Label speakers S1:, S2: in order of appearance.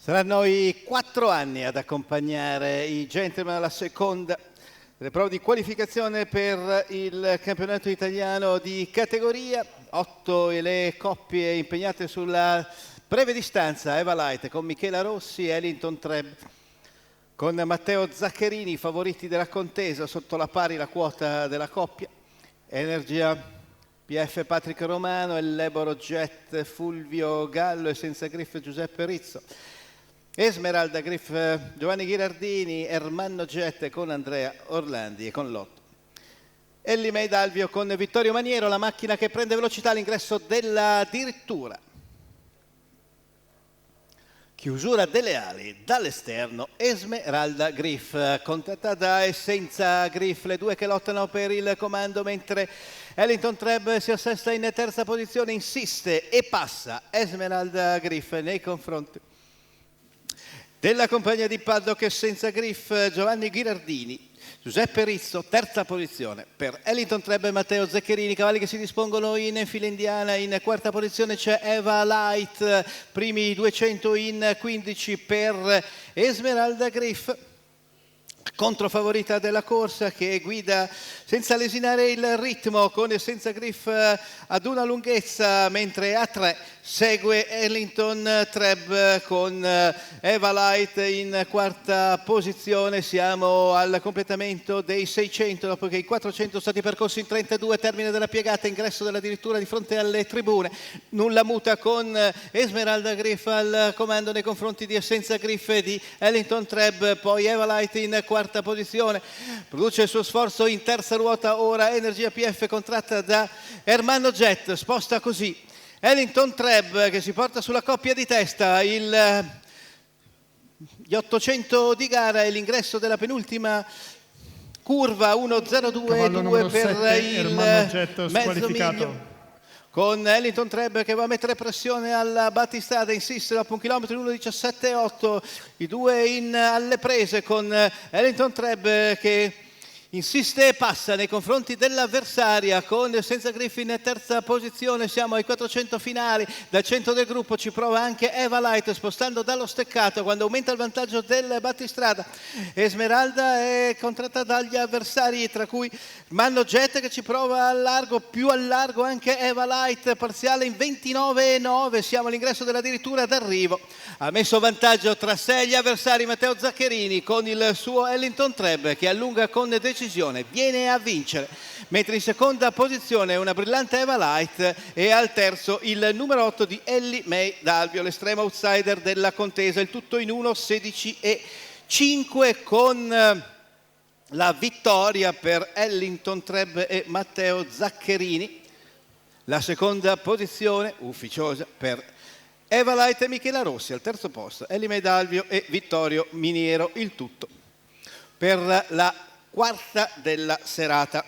S1: Saranno i 4 anni ad accompagnare i gentleman alla seconda delle prove di qualificazione per il campionato italiano di categoria. 8 le coppie impegnate sulla breve distanza: Eva Light con Michela Rossi, Ellington Treb con Matteo Zaccherini, favoriti della contesa, sotto la pari la quota della coppia. Energia PF Patrick Romano, Leboro Jet Fulvio Gallo e senza griff Giuseppe Rizzo. Esmeralda Griff Giovanni Ghirardini, Ermanno Jet con Andrea Orlandi e con Lotto. Ellie May Dalvio con Vittorio Maniero, la macchina che prende velocità all'ingresso della dirittura. Chiusura delle ali dall'esterno, Esmeralda Griff, contattata da Essenza Griff, le due che lottano per il comando, mentre Ellington Treb si assesta in terza posizione, insiste e passa Esmeralda Griff nei confronti della compagnia di paddock Essenza Griff, Giovanni Ghirardini. Giuseppe Rizzo, terza posizione per Ellington Treb e Matteo Zaccherini, cavalli che si dispongono in fila indiana. In quarta posizione c'è Eva Light, primi 200 in 15 per Esmeralda Griff, controfavorita della corsa, che guida senza lesinare il ritmo con Essenza Griff ad una lunghezza, mentre a 3 segue Ellington Treb con Eva Light in quarta posizione. Siamo al completamento dei 600 dopo che i 400 sono stati percorsi in 32, termine della piegata, ingresso della dirittura di fronte alle tribune. Nulla muta con Esmeralda Griff al comando nei confronti di Essenza Griff e di Ellington Treb. Poi Eva Light in quarta posizione, produce il suo sforzo in terza ruota ora Energia PF contratta da Ermanno Jet, sposta così Ellington Treb che si porta sulla coppia di testa gli 800 di gara e l'ingresso della penultima curva 1.02.2 per il mezzo miglio, con Ellington Treb che va a mettere pressione alla battistrada, insiste dopo 1 chilometro 1.17.8, i due alle prese, con Ellington Treb che insiste e passa nei confronti dell'avversaria, con Senza Griff in terza posizione. Siamo ai 400 finali, dal centro del gruppo ci prova anche Eva Light, spostando dallo steccato quando aumenta il vantaggio del battistrada. Esmeralda è contratta dagli avversari, tra cui Manno Jet che ci prova al largo, più al largo anche Eva Light, parziale in 29,9. Siamo all'ingresso della dirittura d'arrivo, ha messo vantaggio tra sé gli avversari Matteo Zaccherini con il suo Ellington Treb che allunga con decisione, viene a vincere, mentre in seconda posizione una brillante Eva Light e al terzo il numero 8 di Ellie May Dalvio, l'estremo outsider della contesa. Il tutto in 1.16.5 con la vittoria per Ellington Treb e Matteo Zaccherini. La seconda posizione ufficiosa per Eva Light e Michela Rossi, al terzo posto Ellie May Dalvio e Vittorio Miniero. Il tutto per la quarta della serata.